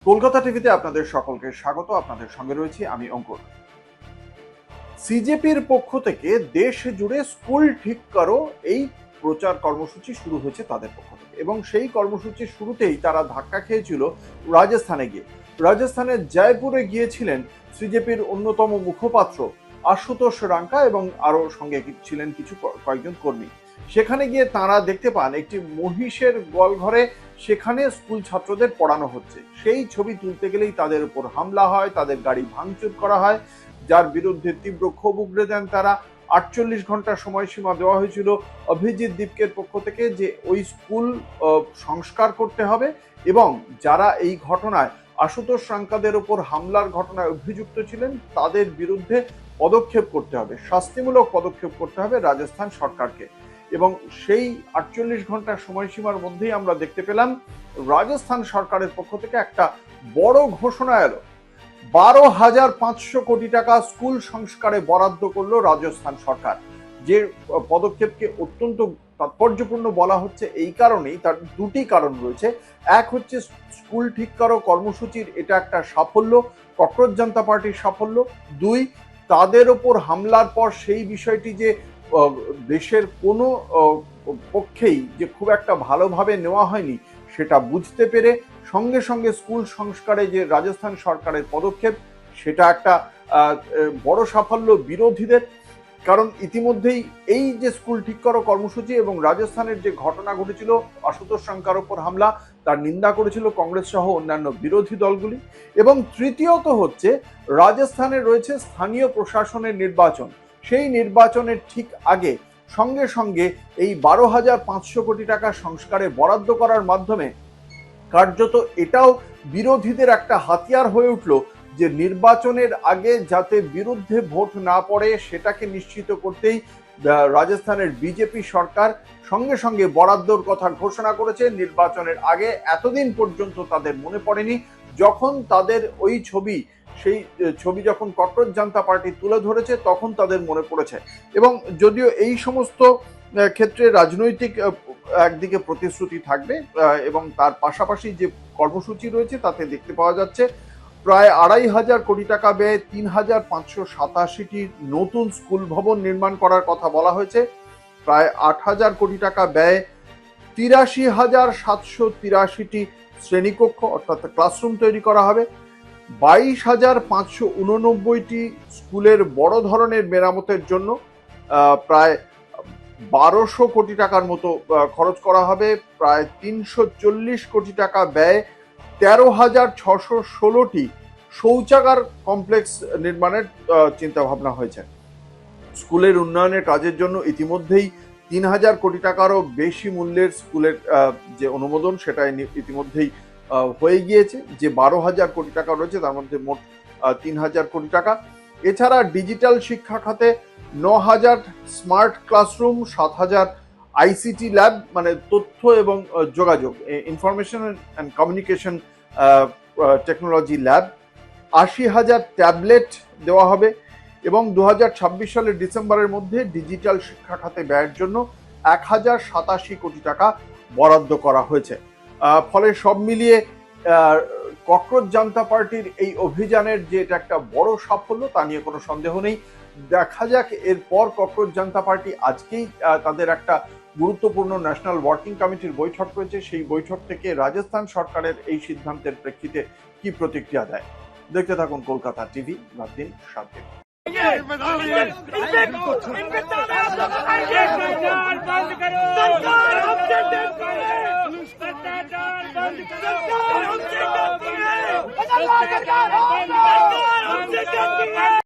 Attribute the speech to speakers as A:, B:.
A: কলকাতা টিভিতে আপনাদের সকলকে স্বাগত। আপনাদের সঙ্গে রয়েছি আমি অঙ্কুর। সিজেপির পক্ষ থেকে দেশ জুড়ে স্কুল ঠিক করো এই প্রচার কর্মসূচি শুরু হয়েছে তাদের পক্ষ থেকে, এবং সেই কর্মসূচির শুরুতেই তারা ধাক্কা খেয়েছিল রাজস্থানে গিয়ে। রাজস্থানের জয়পুরে গিয়েছিলেন সিজেপির অন্যতম মুখপাত্র আশুতোষ রাঙ্কা এবং আরো সঙ্গে ছিলেন কিছু কয়েকজন কর্মী। সেখানে গিয়ে তারা দেখতে পান একটি মহিষের গোয়ালঘরে সেখানে স্কুল ছাত্রদের পড়ানো হচ্ছে। সেই ছবি তুলতে গেলেই তাদের উপর হামলা হয়, তাদের গাড়ি ভাঙচুর করা হয়, যার বিরুদ্ধে তীব্র ক্ষোভ উগরে দেন তারা। 48 ঘন্টা সময়সীমা দেওয়া হয়েছিল অভিজিৎ দীপকের পক্ষ থেকে যে ওই স্কুল সংস্কার করতে হবে, এবং যারা এই ঘটনায় আশুতোষ রাঙ্কাদের উপর হামলার ঘটনায় অভিযুক্ত ছিলেন তাদের বিরুদ্ধে পদক্ষেপ করতে হবে, শাস্তিমূলক পদক্ষেপ করতে হবে রাজস্থান সরকারকে। এবং সেই 48 ঘন্টার সময়সীমার মধ্যেই আমরা দেখতে পেলাম রাজস্থান সরকারের পক্ষ থেকে একটা বড় ঘোষণা এলো। 12,500 কোটি টাকা স্কুল সংস্কারে বরাদ্দ করলো রাজস্থান সরকার। যে পদক্ষেপকে অত্যন্ত তাৎপর্যপূর্ণ বলা হচ্ছে এই কারণেই, তার দুটি কারণ রয়েছে। এক হচ্ছে স্কুল ঠিক করো কর্মসূচির এটা একটা সাফল্য, ককরোচ জনতা পার্টির সাফল্য। দুই, তাদের ওপর হামলার পর সেই বিষয়টি যে দেশের কোনো পক্ষেই যে খুব একটা ভালোভাবে নেওয়া হয়নি সেটা বুঝতে পেরে সঙ্গে সঙ্গে স্কুল সংস্কারে যে রাজস্থান সরকারের পদক্ষেপ সেটা একটা বড় সাফল্য বিরোধীদের। কারণ ইতিমধ্যেই এই যে স্কুল ঠিক করো কর্মসূচি এবং রাজস্থানের যে ঘটনা ঘটেছিল আশুতোষ রাঙ্কার উপর হামলা, তার নিন্দা করেছিল কংগ্রেস সহ অন্যান্য বিরোধী দলগুলি। এবং তৃতীয়ত হচ্ছে রাজস্থানে রয়েছে স্থানীয় প্রশাসনের নির্বাচন। সেই নির্বাচনের ঠিক আগে সঙ্গে সঙ্গে এই 12,500 কোটি টাকা সংস্কারে বরাদ্দ করার মাধ্যমে কার্যত এটাও বিরোধীদের একটা হাতিয়ার হয়ে উঠল যে নির্বাচনের আগে যাতে বিরুদ্ধে ভোট না পড়ে সেটাকে নিশ্চিত করতেই রাজস্থানের বিজেপি সরকার সঙ্গে সঙ্গে বরাদ্দর কথা ঘোষণা করেছে। নির্বাচনের আগে এতদিন পর্যন্ত তাদের মনে পড়েনি, যখন তাদের ওই সেই ছবি যখন ককরোচ জনতা পার্টি তুলে ধরেছে তখন তাদের মনে পড়েছে। এবং যদিও এই সমস্ত ক্ষেত্রে রাজনৈতিক একদিকে প্রতিশ্রুতি থাকবে এবং তার পাশাপাশি যে কর্মসূচি রয়েছে তাতে দেখতে পাওয়া যাচ্ছে প্রায় 2,500 কোটি টাকা ব্যয়ে 3,587টি নতুন স্কুল ভবন নির্মাণ করার কথা বলা হয়েছে। প্রায় 8,000 কোটি টাকা ব্যয়ে 83,783টি শ্রেণীকক্ষ অর্থাৎ ক্লাসরুম তৈরি করা হবে। 22,589টি স্কুলের বড় ধরনের মেরামতের জন্য প্রায় 1200 কোটি টাকার মতো খরচ করা হবে। প্রায় 340 কোটি টাকা ব্যয়ে 13,616টি শৌচাগার কমপ্লেক্স নির্মাণের চিন্তা ভাবনা হয়েছে। স্কুলের উন্নয়নের কাজের জন্য ইতিমধ্যেই 3,000 কোটি টাকারও বেশি মূল্যের স্কুলের যে অনুমোদন সেটা ইতিমধ্যেই হয়ে গিয়েছে। যে 12,000 কোটি টাকা রয়েছে তার মধ্যে মোট 3,000 কোটি টাকা। এছাড়া ডিজিটাল শিক্ষা খাতে 9,000 স্মার্ট ক্লাসরুম, 7,000 আইসিটি ল্যাব মানে তথ্য এবং যোগাযোগ information and communication technology lab, 80,000 tablet দেওয়া হবে। এবং 2026 সালের ডিসেম্বরের মধ্যে ডিজিটাল শিক্ষা খাতে ব্যয়ের জন্য 1,087 কোটি টাকা বরাদ্দ করা হয়েছে। ফলে সব মিলিয়ে ককরোচ জনতা পার্টির এই অভিযানের যে এটা একটা বড় সাফল্য তা নিয়ে কোনো সন্দেহ নেই। দেখা যাক এরপর ককরোচ জনতা পার্টি আজকেই তাদের একটা গুরুত্বপূর্ণ ন্যাশনাল ওয়ার্কিং কমিটির বৈঠক রয়েছে, সেই বৈঠক থেকে রাজস্থান সরকারের এই সিদ্ধান্তের প্রেক্ষিতে কি প্রতিক্রিয়া দেয়। দেখতে থাকুন কলকাতা টিভি, রাত দিন 7 দিন।
B: सरकार